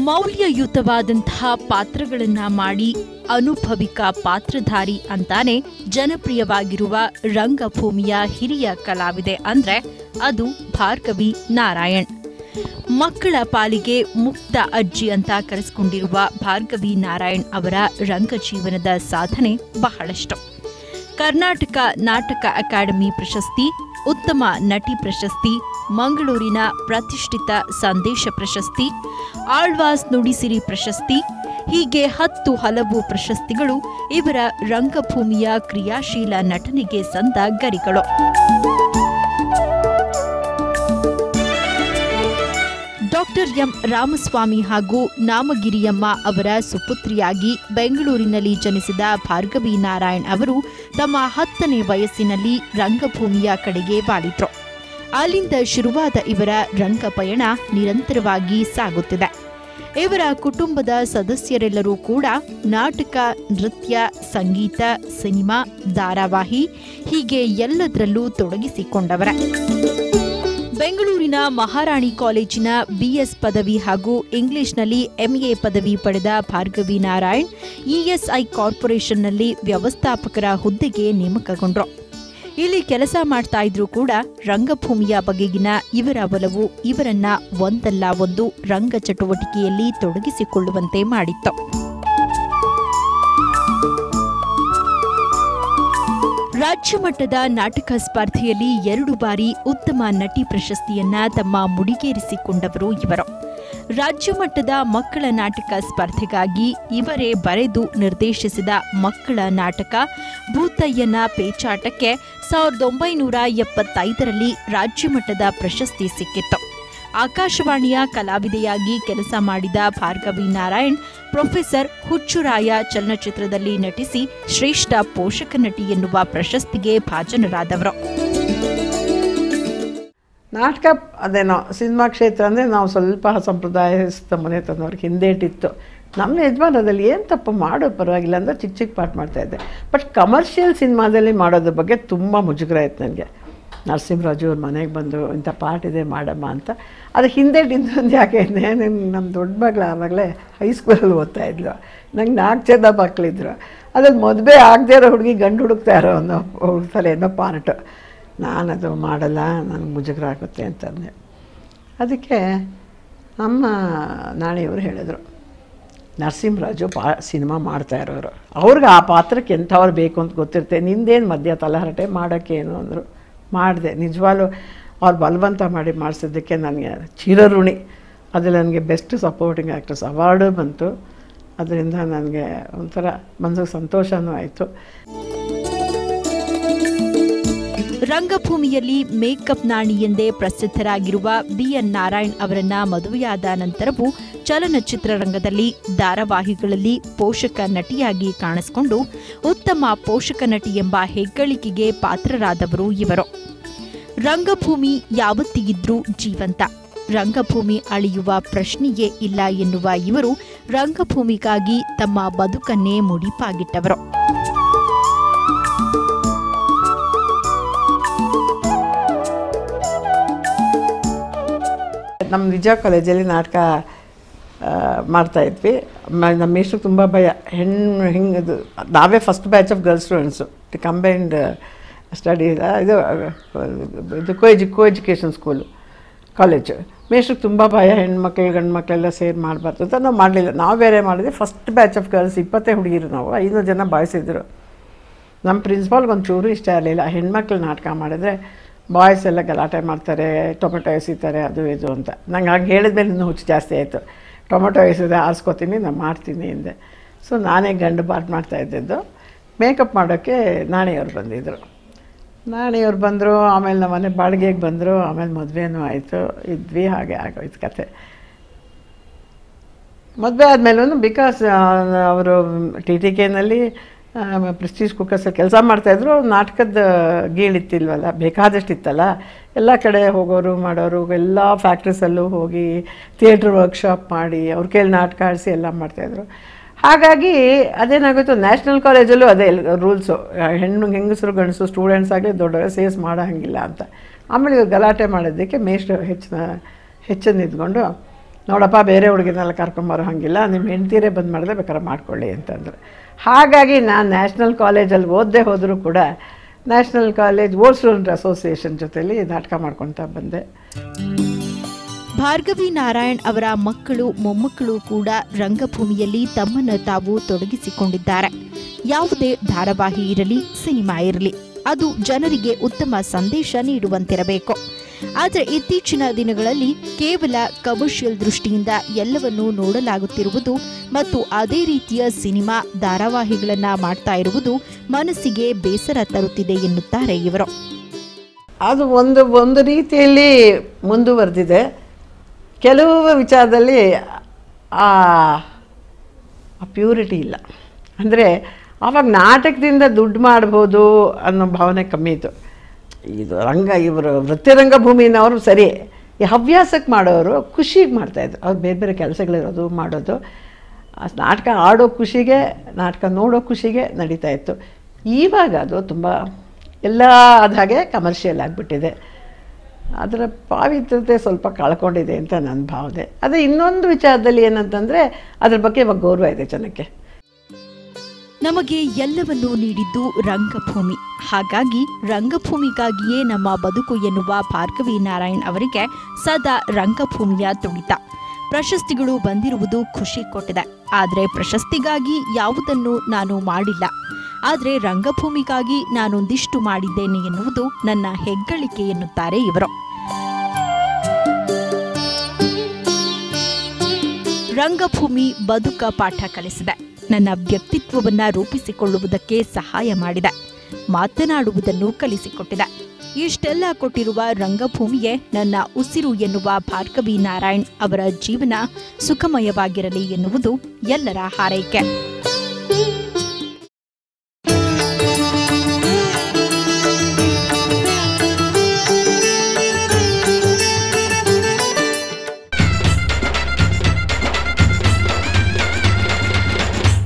ಮೌಲ್ಯಯುತವಾದಂತಹ ಪಾತ್ರಗಳನ್ನ ಮಾಡಿ ಅನುಭವಿಕ ಪಾತ್ರಧಾರಿ ಅಂತಾನೆ ಜನಪ್ರಿಯವಾಗಿರುವ ರಂಗಭೂಮಿಯ ಹಿರಿಯ ಕಲಾವಿದೆ ಅಂದ್ರೆ ಅದು ಭಾರ್ಗವಿ ನಾರಾಯಣ್. ಮಕ್ಕಳ ಪಾಲಿಗೆ ಮುಕ್ತ ಅಜ್ಜಿ ಅಂತ ಕರೆಸಿಕೊಂಡಿರುವ ಭಾರ್ಗವಿ ನಾರಾಯಣ್ ಅವರ ರಂಗಜೀವನದ ಸಾಧನೆ ಬಹಳಷ್ಟು. ಕರ್ನಾಟಕ ನಾಟಕ ಅಕಾಡೆಮಿ ಪ್ರಶಸ್ತಿ, ಉತ್ತಮ ನಟಿ ಪ್ರಶಸ್ತಿ, ಮಂಗಳೂರಿನ ಪ್ರತಿಷ್ಠಿತ ಸಂದೇಶ ಪ್ರಶಸ್ತಿ, ಆಳ್ವಾಸ್ ನುಡಿಸಿರಿ ಪ್ರಶಸ್ತಿ ಹೀಗೆ 10 ಹಲವು ಪ್ರಶಸ್ತಿಗಳು ಇವರ ರಂಗಭೂಮಿಯ ಕ್ರಿಯಾಶೀಲ ನಟನೆಗೆ ಸಂದ ಗರಿಗಳು. ಡಾಕ್ಟರ್ ಎಂ ರಾಮಸ್ವಾಮಿ ಹಾಗೂ ನಾಮಗಿರಿಯಮ್ಮ ಅವರ ಸುಪುತ್ರಿಯಾಗಿ ಬೆಂಗಳೂರಿನಲ್ಲಿ ಜನಿಸಿದ ಭಾರ್ಗವಿ ನಾರಾಯಣ್ ಅವರು ತಮ್ಮ 10ನೇ ವಯಸ್ಸಿನಲ್ಲಿ ರಂಗಭೂಮಿಯ ಕಡೆಗೆ ವಾಲಿದ್ರು. ಅಲ್ಲಿಂದ ಶುರುವಾದ ಇವರ ರಂಗ ಪಯಣ ನಿರಂತರವಾಗಿ ಸಾಗುತ್ತಿದೆ. ಇವರ ಕುಟುಂಬದ ಸದಸ್ಯರೆಲ್ಲರೂ ಕೂಡ ನಾಟಕ, ನೃತ್ಯ, ಸಂಗೀತ, ಸಿನಿಮಾ, ಧಾರಾವಾಹಿ ಹೀಗೆ ಎಲ್ಲದರಲ್ಲೂ ತೊಡಗಿಸಿಕೊಂಡವರೇ. ಬೆಂಗಳೂರಿನ ಮಹಾರಾಣಿ ಕಾಲೇಜಿನ BS ಪದವಿ ಹಾಗೂ ಇಂಗ್ಲಿಷ್ನಲ್ಲಿ MA ಪದವಿ ಪಡೆದ ಭಾರ್ಗವಿ ನಾರಾಯಣ್ ESI ಕಾರ್ಪೊರೇಷನ್ನಲ್ಲಿ ವ್ಯವಸ್ಥಾಪಕರ ಹುದ್ದೆಗೆ ನೇಮಕಗೊಂಡ್ರು. ಇಲ್ಲಿ ಕೆಲಸ ಮಾಡ್ತಾ ಇದ್ರೂ ಕೂಡ ರಂಗಭೂಮಿಯ ಬಗೆಗಿನ ಇವರ ಒಲವು ಇವರನ್ನ ಒಂದಲ್ಲ ಒಂದು ರಂಗ ಚಟುವಟಿಕೆಯಲ್ಲಿ ತೊಡಗಿಸಿಕೊಳ್ಳುವಂತೆ ಮಾಡಿತ್ತು. ರಾಜ್ಯ ಮಟ್ಟದ ನಾಟಕ ಸ್ಪರ್ಧೆಯಲ್ಲಿ 2 ಬಾರಿ ಉತ್ತಮ ನಟಿ ಪ್ರಶಸ್ತಿಯನ್ನ ತಮ್ಮ ಮುಡಿಗೇರಿಸಿಕೊಂಡವರು ಇವರು. ರಾಜ್ಯ ಮಟ್ಟದ ಮಕ್ಕಳ ನಾಟಕ ಸ್ಪರ್ಧೆಗಾಗಿ ಇವರೇ ಬರೆದು ನಿರ್ದೇಶಿಸಿದ ಮಕ್ಕಳ ನಾಟಕ ಭೂತಯ್ಯನ ಪೇಚಾಟಕ್ಕೆ 1975ರಲ್ಲಿ ರಾಜ್ಯ ಮಟ್ಟದ ಪ್ರಶಸ್ತಿ ಸಿಕ್ಕಿತ್ತು. ಆಕಾಶವಾಣಿಯ ಕಲಾವಿದೆಯಾಗಿ ಕೆಲಸ ಮಾಡಿದ ಭಾರ್ಗವಿ ನಾರಾಯಣ್ ಪ್ರೊಫೆಸರ್ ಹುಚ್ಚುರಾಯ ಚಲನಚಿತ್ರದಲ್ಲಿ ನಟಿಸಿ ಶ್ರೇಷ್ಠ ಪೋಷಕ ನಟಿ ಎನ್ನುವ ಪ್ರಶಸ್ತಿಗೆ ಭಾಜನರಾದವರು. ನಾಟಕ ಅದೇನೋ ಸಿನಿಮಾ ಕ್ಷೇತ್ರ ಅಂದರೆ ನಾವು ಸ್ವಲ್ಪ ಸಂಪ್ರದಾಯಸ್ಥ ಮನೆ ತಂದವ್ರಿಗೆ ಹಿಂದೇಟಿತ್ತು. ನಮ್ಮ ಯಜಮಾನದಲ್ಲಿ ಏನು ತಪ್ಪು ಮಾಡೋ ಪರವಾಗಿಲ್ಲ ಅಂದರೆ ಚಿಕ್ಕ ಚಿಕ್ಕ ಪಾಠ ಮಾಡ್ತಾಯಿದ್ದೆ. ಬಟ್ ಕಮರ್ಷಿಯಲ್ ಸಿನಿಮಾದಲ್ಲಿ ಮಾಡೋದ್ರ ಬಗ್ಗೆ ತುಂಬ ಮುಜುಗರ ಆಯ್ತು ನನಗೆ. ನರಸಿಂಹರಾಜು ಅವ್ರ ಮನೆಗೆ ಬಂದು ಇಂಥ ಪಾಠ ಇದೆ ಮಾಡಮ್ಮ ಅಂತ. ಅದು ಹಿಂದೇಟಿಂದ ಯಾಕೆ ನಮ್ಮ ದೊಡ್ಡ ಮಗಳು ಆವಾಗಲೇ ಹೈಸ್ಕೂಲಲ್ಲಿ ಓದ್ತಾಯಿದ್ಲು. ನಂಗೆ 4 ಜನ ಮಕ್ಕಳಿದ್ರು. ಅದ್ರಲ್ಲಿ ಮದುವೆ ಆಗದೇ ಇರೋ ಹುಡುಗಿ ಗಂಡು ಹುಡುಕ್ತಾ ಇರೋ ಅನ್ನೋ ಹುಡುಕ್ತಾರೆ ಏನೋ ಪಾರ್ಟ್. ನಾನದು ಮಾಡಲ್ಲ, ನನಗೆ ಮುಜುಗರ ಆಗುತ್ತೆ ಅಂತಂದೆ. ಅದಕ್ಕೆ ನಮ್ಮ ನಾಳೆಯವರು ಹೇಳಿದ್ರು, ನರಸಿಂಹರಾಜು ಸಿನಿಮಾ ಮಾಡ್ತಾ ಇರೋರು, ಅವ್ರಿಗೆ ಆ ಪಾತ್ರಕ್ಕೆ ಎಂಥವ್ರು ಬೇಕು ಅಂತ ಗೊತ್ತಿರುತ್ತೆ, ನಿಂದೇನು ಮಧ್ಯ ತಲಹರಟೆ ಮಾಡೋಕ್ಕೇನು ಅಂದರು. ಮಾಡಿದೆ. ನಿಜವಾಗ್ಲೂ ಅವ್ರು ಬಲವಂತ ಮಾಡಿ ಮಾಡಿಸಿದ್ದಕ್ಕೆ ನನಗೆ ಚಿರಋಣಿ. ಅದ್ರಲ್ಲಿ ನನಗೆ ಬೆಸ್ಟ್ ಸಪೋರ್ಟಿಂಗ್ ಆ್ಯಕ್ಟ್ರೆಸ್ ಅವಾರ್ಡು ಬಂತು. ಅದರಿಂದ ನನಗೆ ಒಂಥರ ಮನಸ್ಸಿಗೆ ಸಂತೋಷವೂ ಆಯಿತು. ರಂಗಭೂಮಿಯಲ್ಲಿ ಮೇಕಪ್ ನಾಣಿ ಎಂದೇ ಪ್ರಸಿದ್ಧರಾಗಿರುವ BN ನಾರಾಯಣ್ ಅವರನ್ನ ಮದುವೆಯಾದ ನಂತರವೂ ಚಲನಚಿತ್ರರಂಗದಲ್ಲಿ ಧಾರಾವಾಹಿಗಳಲ್ಲಿ ಪೋಷಕ ನಟಿಯಾಗಿ ಕಾಣಿಸಿಕೊಂಡು ಉತ್ತಮ ಪೋಷಕ ನಟಿ ಎಂಬ ಹೆಗ್ಗಳಿಕೆಗೆ ಪಾತ್ರರಾದವರು ಇವರು. ರಂಗಭೂಮಿ ಯಾವತ್ತಿಗಿದ್ರೂ ಜೀವಂತ, ರಂಗಭೂಮಿ ಅಳಿಯುವ ಪ್ರಶ್ನೆಯೇ ಇಲ್ಲ ಎನ್ನುವ ಇವರು ರಂಗಭೂಮಿಗಾಗಿ ತಮ್ಮ ಬದುಕನ್ನೇ ಮುಡಿಪಾಗಿಟ್ಟವರು. ನಮ್ಮ ನಿಜ ಕಾಲೇಜಲ್ಲಿ ನಾಟಕ ಮಾಡ್ತಾಯಿದ್ವಿ. ನಮ್ಮ ಮೇಷ್ಟ್ರಿಗೆ ತುಂಬ ಭಯ. ಹಿಂಗೆ ನಾವೇ first batch of girls students combined study ಇದು ಕೋ ಎಜುಕೇಷನ್ ಸ್ಕೂಲು ಕಾಲೇಜು. ಮೇಷ್ಟ್ರಿಗೆ ತುಂಬ ಭಯ, ಹೆಣ್ಮಕ್ಳು ಗಂಡು ಮಕ್ಕಳೆಲ್ಲ ಸೇರಿ ಮಾಡಬಾರ್ದು ಅಂತ ನಾವು ಮಾಡಲಿಲ್ಲ. ನಾವು ಬೇರೆ ಮಾಡಿದ್ವಿ. ಫಸ್ಟ್ ಬ್ಯಾಚ್ ಆಫ್ ಗರ್ಲ್ಸ್ 20 ಹುಡುಗಿರು ನಾವು, 500 ಜನ ಬಾಯ್ಸಿದ್ರು. ನಮ್ಮ ಪ್ರಿನ್ಸಿಪಾಲ್ಗೆ ಒಂಚೂರು ಇಷ್ಟ ಇರಲಿಲ್ಲ. ಹೆಣ್ಮಕ್ಳು ನಾಟಕ ಮಾಡಿದ್ರೆ ಬಾಯ್ಸ್ ಎಲ್ಲ ಗಲಾಟೆ ಮಾಡ್ತಾರೆ, ಟೊಮೆಟೊ ಎಸಿತಾರೆ, ಅದು ಇದು ಅಂತ. ನಂಗೆ ಹಾಗೆ ಹೇಳಿದ್ಮೇಲೆ ಇನ್ನೂ ಹುಚ್ಚು ಜಾಸ್ತಿ ಆಯಿತು. ಟೊಮೆಟೊ ಎಸಿದೆ ಆರಿಸ್ಕೋತೀನಿ, ನಾನು ಮಾಡ್ತೀನಿ ಎಂದೆ. ಸೊ ನಾನೇ ಗಂಡು ಪಾಠ ಮಾಡ್ತಾಯಿದ್ದದ್ದು. ಮೇಕಪ್ ಮಾಡೋಕ್ಕೆ ನಾಣಿಯವ್ರು ಬಂದಿದ್ದರು. ನಾಣಿಯವ್ರು ಬಂದರು. ಆಮೇಲೆ ನಮ್ಮ ಮನೆ ಬಾಡಿಗೆಗೆ ಬಂದರು. ಆಮೇಲೆ ಮದುವೆನೂ ಆಯಿತು. ಇದ್ವಿ, ಹಾಗೆ ಆಗೋಯ್ತು ಕತೆ. ಮದುವೆ ಆದಮೇಲೂ ಬಿಕಾಸ್ ಅವರು TTKನಲ್ಲಿ ಪ್ರೆಸ್ಟೀಜ್ ಕುಕ್ಕರ್ಸಲ್ಲಿ ಕೆಲಸ ಮಾಡ್ತಾಯಿದ್ರು. ನಾಟಕದ ಗೀಳಿತ್ತಿಲ್ವಲ್ಲ, ಬೇಕಾದಷ್ಟಿತ್ತಲ್ಲ. ಎಲ್ಲ ಕಡೆ ಹೋಗೋರು ಮಾಡೋರು, ಎಲ್ಲ ಫ್ಯಾಕ್ಟ್ರೀಸಲ್ಲೂ ಹೋಗಿ ಥಿಯೇಟ್ರ್ ವರ್ಕ್ಶಾಪ್ ಮಾಡಿ ಅವ್ರ ಕೈಲಿ ನಾಟಕ ಆಡಿಸಿ ಎಲ್ಲ ಮಾಡ್ತಾಯಿದ್ರು. ಹಾಗಾಗಿ ಅದೇನಾಗೋಯ್ತು, ನ್ಯಾಷನಲ್ ಕಾಲೇಜಲ್ಲೂ ಅದೇ ರೂಲ್ಸು, ಹೆಂಗಸರು ಗಂಡಸರು ಸ್ಟೂಡೆಂಟ್ಸ್ ಆಗಲಿ ದೊಡ್ಡವರೇ ಸೇರಿಸಿ ಮಾಡೋ ಹಾಗಿಲ್ಲ ಅಂತ. ಆಮೇಲೆ ಇವ್ರು ಗಲಾಟೆ ಮಾಡೋದಕ್ಕೆ ಮೇಷ್ಟ್ರು ಹೆಚ್ಚನ್ನು ಇದ್ಕೊಂಡು ನೋಡಪ್ಪ ಬೇರೆ ಹುಡುಗಿನೆಲ್ಲ ಕರ್ಕೊಂಬರೋ ಹಾಗಿಲ್ಲ, ನಿಮ್ಮ ಹೆಂಡ್ತೀರೇ ಬಂದು ಮಾಡಿದ್ರೆ ಬೇಕಾದ್ರೆ ಮಾಡ್ಕೊಳ್ಳಿ ಅಂತಂದರು. ಹಾಗಾಗಿ ನಾನು ನ್ಯಾಷನಲ್ ಕಾಲೇಜಲ್ಲಿ ಓದದೇ ಹೋದರೂ ಕೂಡ national college old student association ಜೊತೆಲಿ ನಾಟಕ ಮಾಡ್ಕೊತಾ ಬಂದೆ. ಭಾರ್ಗವಿ ನಾರಾಯಣ್ ಅವರ ಮಕ್ಕಳು ಮೊಮ್ಮಕ್ಕಳು ಕೂಡ ರಂಗಭೂಮಿಯಲ್ಲಿ ತಮ್ಮನ್ನು ತಾವು ತೊಡಗಿಸಿಕೊಂಡಿದ್ದಾರೆ. ಯಾವುದೇ ಧಾರಾವಾಹಿ ಇರಲಿ, ಸಿನಿಮಾ ಇರಲಿ, ಅದು ಜನರಿಗೆ ಉತ್ತಮ ಸಂದೇಶ ನೀಡುವಂತಿರಬೇಕು. ಆದರೆ ಇತ್ತೀಚಿನ ದಿನಗಳಲ್ಲಿ ಕೇವಲ ಕಮರ್ಷಿಯಲ್ ದೃಷ್ಟಿಯಿಂದ ಎಲ್ಲವನ್ನೂ ನೋಡಲಾಗುತ್ತಿರುವುದು ಮತ್ತು ಅದೇ ರೀತಿಯ ಸಿನಿಮಾ ಧಾರಾವಾಹಿಗಳನ್ನು ಮಾಡ್ತಾ ಇರುವುದು ಮನಸ್ಸಿಗೆ ಬೇಸರ ತರುತ್ತಿದೆ ಎನ್ನುತ್ತಾರೆ ಇವರು. ಅದು ಒಂದು ರೀತಿಯಲ್ಲಿ ಮುಂದುವರೆದಿದೆ. ಕೆಲವು ವಿಚಾರದಲ್ಲಿ ಆ ಪ್ಯೂರಿಟಿ ಇಲ್ಲ. ಅಂದರೆ ಆವಾಗ ನಾಟಕದಿಂದ ದುಡ್ಡು ಮಾಡ್ಬೋದು ಅನ್ನೋ ಭಾವನೆ ಕಮ್ಮಿ ಇತ್ತು. ಇವರು ವೃತ್ತಿರಂಗಭೂಮಿನವರು ಸರಿ, ಈ ಹವ್ಯಾಸಕ್ಕೆ ಮಾಡೋರು ಖುಷಿಗೆ ಮಾಡ್ತಾಯಿದ್ರು. ಅವ್ರು ಬೇರೆ ಬೇರೆ ಕೆಲಸಗಳಿರೋದು ಮಾಡೋದು, ನಾಟಕ ಆಡೋ ಖುಷಿಗೆ, ನಾಟಕ ನೋಡೋ ಖುಷಿಗೆ ನಡೀತಾಯಿತ್ತು. ಇವಾಗ ಅದು ತುಂಬ ಎಲ್ಲ ಆದಾಗೆ ಕಮರ್ಷಿಯಲ್ ಆಗಿಬಿಟ್ಟಿದೆ. ಅದರ ಪಾವಿತ್ರತೆ ಸ್ವಲ್ಪ ಕಳ್ಕೊಂಡಿದೆ ಅಂತ ನನ್ನ ಭಾವನೆ. ಅದೇ ಇನ್ನೊಂದು ವಿಚಾರದಲ್ಲಿ ಏನಂತಂದರೆ ಅದ್ರ ಬಗ್ಗೆ ಇವಾಗ ಗೌರವ ಇದೆ ಜನಕ್ಕೆ. ನಮಗೆ ಎಲ್ಲವನ್ನೂ ನೀಡಿದ್ದು ರಂಗಭೂಮಿ. ಹಾಗಾಗಿ ರಂಗಭೂಮಿಗಾಗಿಯೇ ನಮ್ಮ ಬದುಕು ಎನ್ನುವ ಭಾರ್ಗವಿ ನಾರಾಯಣ್ ಅವರಿಗೆ ಸದಾ ರಂಗಭೂಮಿಯ ತುಡಿತ. ಪ್ರಶಸ್ತಿಗಳು ಬಂದಿರುವುದು ಖುಷಿ ಕೊಟ್ಟಿದೆ. ಆದರೆ ಪ್ರಶಸ್ತಿಗಾಗಿ ಯಾವುದನ್ನು ನಾನು ಮಾಡಿಲ್ಲ. ಆದರೆ ರಂಗಭೂಮಿಗಾಗಿ ನಾನೊಂದಿಷ್ಟು ಮಾಡಿದ್ದೇನೆ ಎನ್ನುವುದು ನನ್ನ ಹೆಗ್ಗಳಿಕೆ ಎನ್ನುತ್ತಾರೆ ಇವರು. ರಂಗಭೂಮಿ ಬದುಕ ಪಾಠ ಕಲಿಸಿದೆ. ನನ್ನ ವ್ಯಕ್ತಿತ್ವವನ್ನು ರೂಪಿಸಿಕೊಳ್ಳುವುದಕ್ಕೆ ಸಹಾಯ ಮಾಡಿದೆ. ಮಾತನಾಡುವುದನ್ನು ಕಲಿಸಿಕೊಟ್ಟಿದೆ. ಇಷ್ಟೆಲ್ಲ ಕೊಟ್ಟಿರುವ ರಂಗಭೂಮಿಯೇ ನನ್ನ ಉಸಿರು ಎನ್ನುವ ಭಾರ್ಗವಿ ನಾರಾಯಣ್ ಅವರ ಜೀವನ ಸುಖಮಯವಾಗಿರಲಿ ಎನ್ನುವುದು ಎಲ್ಲರ ಹಾರೈಕೆ.